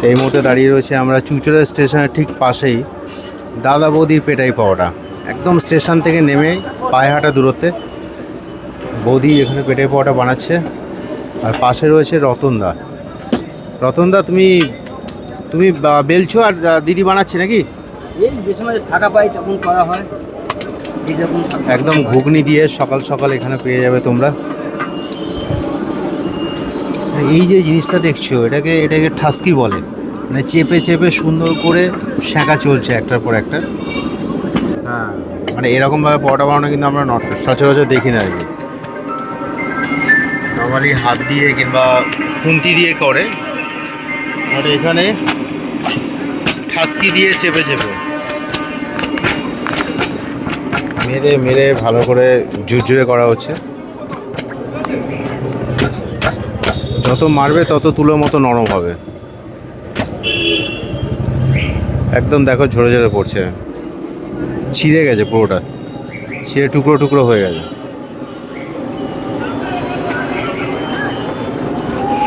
এই মুহূর্তে দাঁড়িয়ে রয়েছে আমরা চুচুড়া স্টেশনের ঠিক পাশেই দাদা বৌদির পেটাই পাওয়াটা। একদম স্টেশন থেকে নেমে পায়ে হাঁটা দূরত্বে বৌদি এখানে পেটাই পাওয়াটা বানাচ্ছে। আর পাশে রয়েছে রতনদা। রতনদা তুমি তুমি বেলছো আর দিদি বানাচ্ছে নাকি? এই যে সময় ফাঁকা পাই তখন করা হয়। একদম ঘুগনি দিয়ে সকাল সকাল এখানে পেয়ে যাবে তোমরা। এই যে জিনিসটা দেখছো এটাকে ঠাসকি বলে, মানে চেপে চেপে সুন্দর করে সেঁকা চলছে একটার পর একটা। হ্যাঁ, মানে এরকমভাবে পরোটা বানানো কিন্তু আমরা সচরাচর দেখি না আর কি। নর্মালি হাত দিয়ে কিংবা খুন্তি দিয়ে করে, আর এখানে ঠাসকি দিয়ে চেপে চেপে মেরে মেরে ভালো করে ঝুরঝুরে করা হচ্ছে। যত মারবে তত তুলোর মতো নরম হবে। একদম দেখো ঝরে ঝরে পড়ছে, ছিঁড়ে গেছে পুরোটা, ছিঁড়ে টুকরো টুকরো হয়ে গেছে।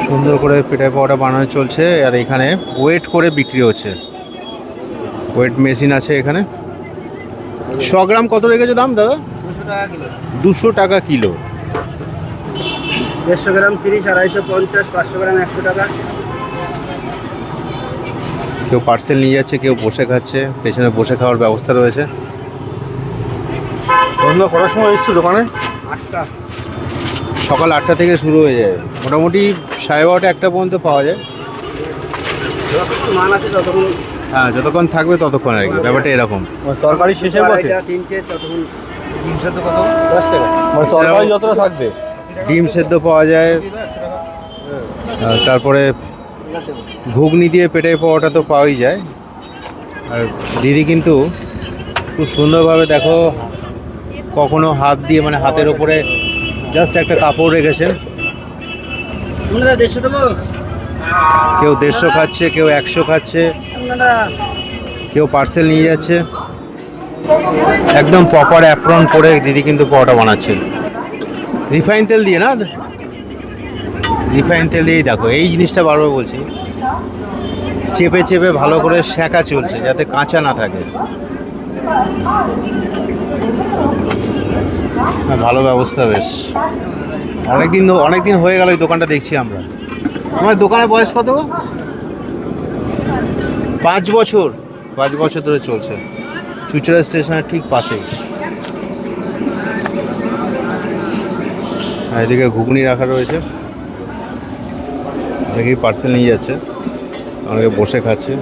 সুন্দর করে পেটাই পাওয়াটা বানানো চলছে। আর এখানে ওয়েট করে বিক্রি হচ্ছে, ওয়েট মেশিন আছে এখানে। 100 গ্রাম কত রেখেছো দাম দাদা? 200 টাকা কিলো। 150 গ্রাম 30, 250, 50, 500 গ্রাম 100 টাকা। কেউ পার্সেল নিয়ে যাচ্ছে, কেউ বসে খাচ্ছে, পেছনে বসে খাওয়ার ব্যবস্থা রয়েছে। তোমরা কটার সময় এসছো দোকানে? 8টা। সকাল 8টা থেকে শুরু হয়ে যায়, মোটামুটি 12:30 1টা পর্যন্ত পাওয়া যায়। যতক্ষণ মাল আছে ততক্ষণ। হ্যাঁ, যতক্ষণ থাকবে ততক্ষণ আর কি, ব্যাপারটা এরকম। তরকারি শেষের পথে 3টে ততক্ষণ। ডিম সেদ্ধ কত? 10 টাকা। মানে তরকারি যতটা থাকবে। ডিম সেদ্ধ পাওয়া যায়, তারপরে ঘুগনি দিয়ে পেটাই পাওয়াটা তো পাওয়াই যায়। আর দিদি কিন্তু খুব সুন্দরভাবে দেখো, কখনো হাত দিয়ে মানে হাতের ওপরে জাস্ট একটা কাপড় রেখেছেন। আপনারা 150 দেবো? কেউ 150 খাচ্ছে, কেউ 100 খাচ্ছে, আপনারা কেউ পার্সেল নিয়ে যাচ্ছে। একদম প্রপার অ্যাপ্রন করে দিদি কিন্তু পরোটা বানাচ্ছে, রিফাইন তেল দিয়ে না, রিফাইন তেল দিয়েই। দেখো এই জিনিসটা বারবার বলছি, চেপে চেপে ভালো করে সেঁকা চলছে যাতে কাঁচা না থাকে। হ্যাঁ, ভালো ব্যবস্থা বেশ। অনেক দিন হয়ে গেল এই দোকানটা দেখছি আমরা। আমার দোকানের বয়স কত? 5 বছর। 5 বছর ধরে চলছে, চুচুড়া স্টেশনের ঠিক পাশেই। আর এদিকে ঘুগনি রাখা রয়েছে, অনেকেই পার্সেল নিয়ে যাচ্ছে, অনেকে বসে খাচ্ছে।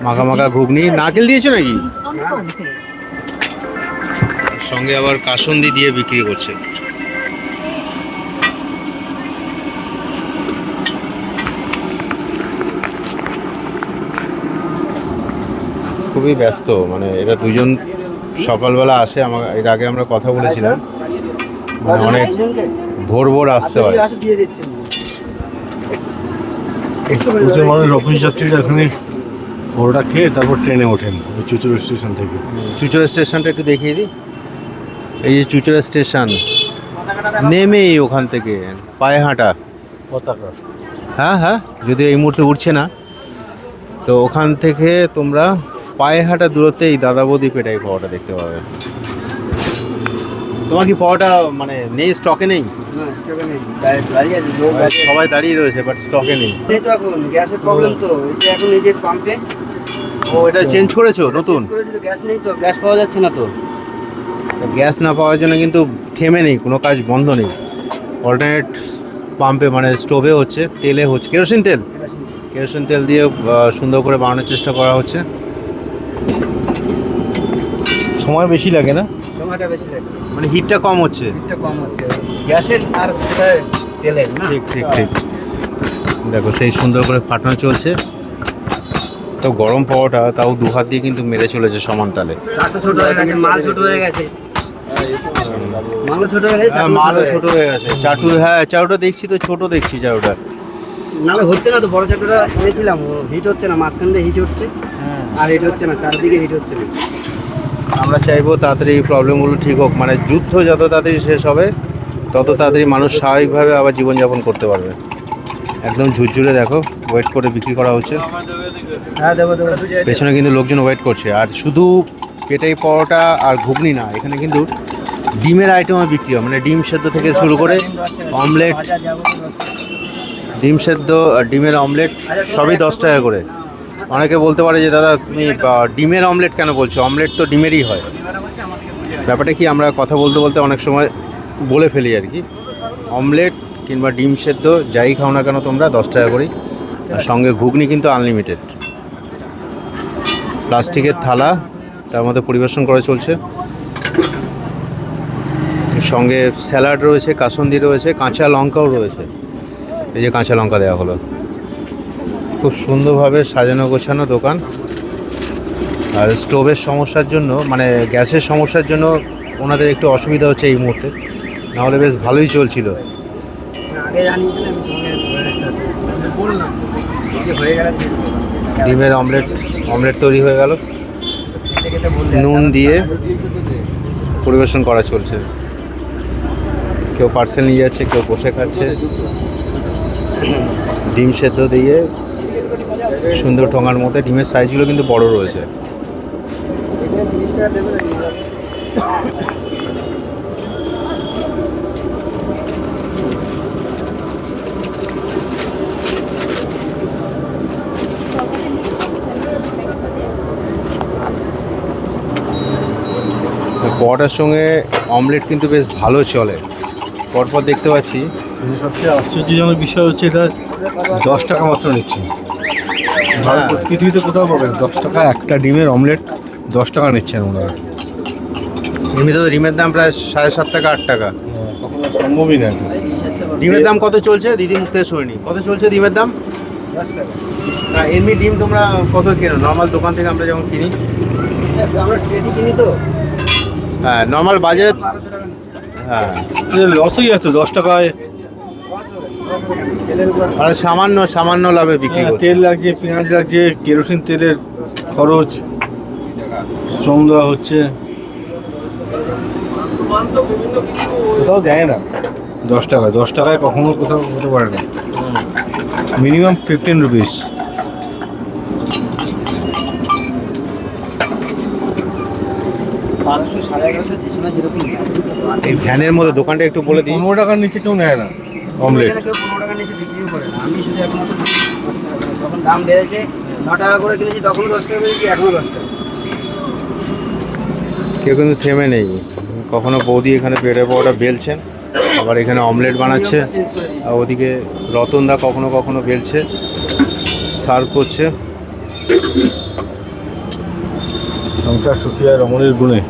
মাখা মাখা ঘুগনি। নারকেল দিয়েছো নাকি? সঙ্গে আবার কাসুন্দি দিয়ে বিক্রি করছে। খুবই ব্যস্ত, মানে এরা দুজন সকালবেলা আসে। এর আগে আমরা কথা বলেছিলাম, মানে অনেক ভোর ভোর আসতে হয়। প্রচুর মানুষ অফিস যাত্রীরা এখানে পরোটা খেয়ে তারপর ট্রেনে ওঠেন ওই চুচুড়া স্টেশন থেকে। চুচুড়া স্টেশনটা একটু দেখিয়ে দিই। এই যে চুচুড়া স্টেশন, নেমেই ওখান থেকে পায়ে হাঁটা। পতাকা। হ্যাঁ হ্যাঁ, যদি এই মুহূর্তে উঠছে না তো ওখান থেকে তোমরা পায়ে হাঁটা দূরত্বে এই দাদা বৌদি পেটাই পাওয়াটা দেখতে পাবে। তোমার কি পাওয়াটা মানে নেই, স্টকে নেই? না, স্টকে নেই। দাঁড়িয়ে আছে, লোক আছে। সবাই দাঁড়িয়ে রয়েছে, বাট স্টকে নেই। এই তো এখন গ্যাসের প্রবলেম তো, এই যে এখন এই যে পাম্পে। ও, এটা চেঞ্জ করেছো নতুন? গ্যাস নেই তো, গ্যাস পাওয়া যাচ্ছে না তো। গ্যাস না পাওয়ার জন্য কিন্তু থেমে নেই, কোনো কাজ বন্ধ নেই। অল্টারনেট পাম্পে মানে স্টোভে হচ্ছে, তেলে হচ্ছে, কেরোসিন তেল দিয়ে সুন্দর করে বানানোর চেষ্টা করা হচ্ছে। সময় বেশি লাগে না? সময়টা বেশি লাগে, মানে হিটটা কম হচ্ছে। হিটটা কম হচ্ছে গ্যাসের আর তেলের না। ঠিক ঠিক ঠিক। দেখো সেই সুন্দর করে ফাটানো চলছে। তো গরম পাওয়াটা তাও 2 হাত দিয়ে কিন্তু মেরে চলেছে সমান তালে। চাটু ছোট হয়ে গেছে, মাল ছোট হয়ে গেছে। মালও ছোট হয়ে গেছে, হ্যাঁ, মালও ছোট হয়ে গেছে। চাটু, হ্যাঁ চাটুটা দেখছি তো, ছোট দেখছি চাটুটা। নালে হচ্ছে না তো, বড় চাটুটা এনেছিলাম, হিট হচ্ছে না, মাঝখান দিয়ে হিট হচ্ছে আর হিট হচ্ছে না, চারদিকে হিট হচ্ছে না। আমরা চাইবো তাড়াতাড়ি এই প্রবলেমগুলো ঠিক হোক, মানে যুদ্ধ যত তাড়াতাড়ি শেষ হবে তত তাড়াতাড়ি মানুষ স্বাভাবিকভাবে আবার জীবনযাপন করতে পারবে। একদম ঝুরঝুরে দেখো, ওয়েট করে বিক্রি করা হচ্ছে। হ্যাঁ দেবো দেবো। পেছনে কিন্তু লোকজন ওয়েট করছে। আর শুধু পেটাই পরোটা আর ঘুগনি না, এখানে কিন্তু ডিমের আইটেমও বিক্রি হয়, মানে ডিম সেদ্ধ থেকে শুরু করে অমলেট, ডিম সেদ্ধ আর ডিমের অমলেট সবই 10 টাকা করে। অনেকে বলতে পারে যে দাদা তুমি ডিমের অমলেট কেন বলছো, অমলেট তো ডিমেরই হয়। ব্যাপারটা কি, আমরা কথা বলতে বলতে অনেক সময় বলে ফেলি আর কি। অমলেট কিংবা ডিম সেদ্ধ যাই খাও না কেন তোমরা 10 টাকা করেই, আর সঙ্গে ঘুগনি কিন্তু আনলিমিটেড। প্লাস্টিকের থালা, তার মধ্যে পরিবেশন করা চলছে। সঙ্গে স্যালাড রয়েছে, কাসুন্দি রয়েছে, কাঁচা লঙ্কাও রয়েছে। এই যে কাঁচা লঙ্কা দেওয়া হলো। খুব সুন্দরভাবে সাজানো গোছানো দোকান। আর স্টোভের সমস্যার জন্য, মানে গ্যাসের সমস্যার জন্য ওনাদের একটু অসুবিধা হচ্ছে এই মুহূর্তে, নাহলে বেশ ভালোই চলছিল। আগে জানিয়ে দিলে আমি তোমাকে বললাম হয়ে গেলে ডিমের অমলেট তৈরি হয়ে গেল, নুন দিয়ে পরিবেশন করা চলছে। কেউ পার্সেল নিয়ে যাচ্ছে, কেউ বসে খাচ্ছে। ডিম সেদ্ধ দিয়ে সুন্দর ঠোঙার মধ্যে, ডিমের সাইজগুলো কিন্তু বড় রয়েছে। পরোটার সঙ্গে অমলেট কিন্তু বেশ ভালো চলে, পরপর দেখতে পাচ্ছি। কিন্তু সবচেয়ে আশ্চর্যজনক বিষয় হচ্ছে এটা 10 টাকা মাত্র নিচ্ছে। ভারত পৃথিবীতে কোথাও পাবেন 10 টাকা একটা ডিমের অমলেট 10 টাকা নিচ্ছেন ওনারা। এমনিতে তো ডিমের দাম প্রায় 7.5 টাকা 8 টাকা। কখনো সম্ভবই না। ডিমের দাম কত চলছে দিদি, মুখ থেকে শুনিনি, কত চলছে ডিমের দাম? 10 টাকা। এমনি ডিম তোমরা কত কেনো নর্মাল দোকান থেকে আমরা যখন কিনি? আমরা ট্রেডি কিনি তো হ্যাঁ, নর্মাল বাজারে। 1200 টাকা। হ্যাঁ, লসই আছে 10 টাকায়। তেলের উপর আর সামান্য লাভে বিক্রি করছে। তেল লাগছে, পেঁয়াজ লাগছে, কেরোসিন তেলের খরচ, শ্রম দেওয়া হচ্ছে, কোথাও দেয় না 10 টাকা। 10 টাকায় কখনো কোথাও হতে পারে না, মিনিমাম 15 রুপিস। এই ভ্যানের মধ্যে দোকানটা একটু বলে দিই। 15 টাকার নিচে কেউ নেয় না অমলেট। কেউ 15 টাকার নিচে বিক্রিও করে না। আমি শুধু এখন যখন দাম বেড়েছে 9 টাকা করে কিনেছি, তখন 10 টাকা কিনেছি, এখনো 10 টাকা। কেউ কিন্তু থেমে নেই। কখনো বৌদি এখানে পেটে পরোটা বেলছেন, আবার এখানে অমলেট বানাচ্ছে, আর ওদিকে রতনদা কখনো কখনো বেলছে, সার্ভ করছে। সংসার সুখী আর রমণীর গুণে।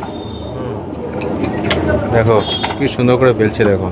দেখো কি সুন্দর করে বেলছে, দেখো।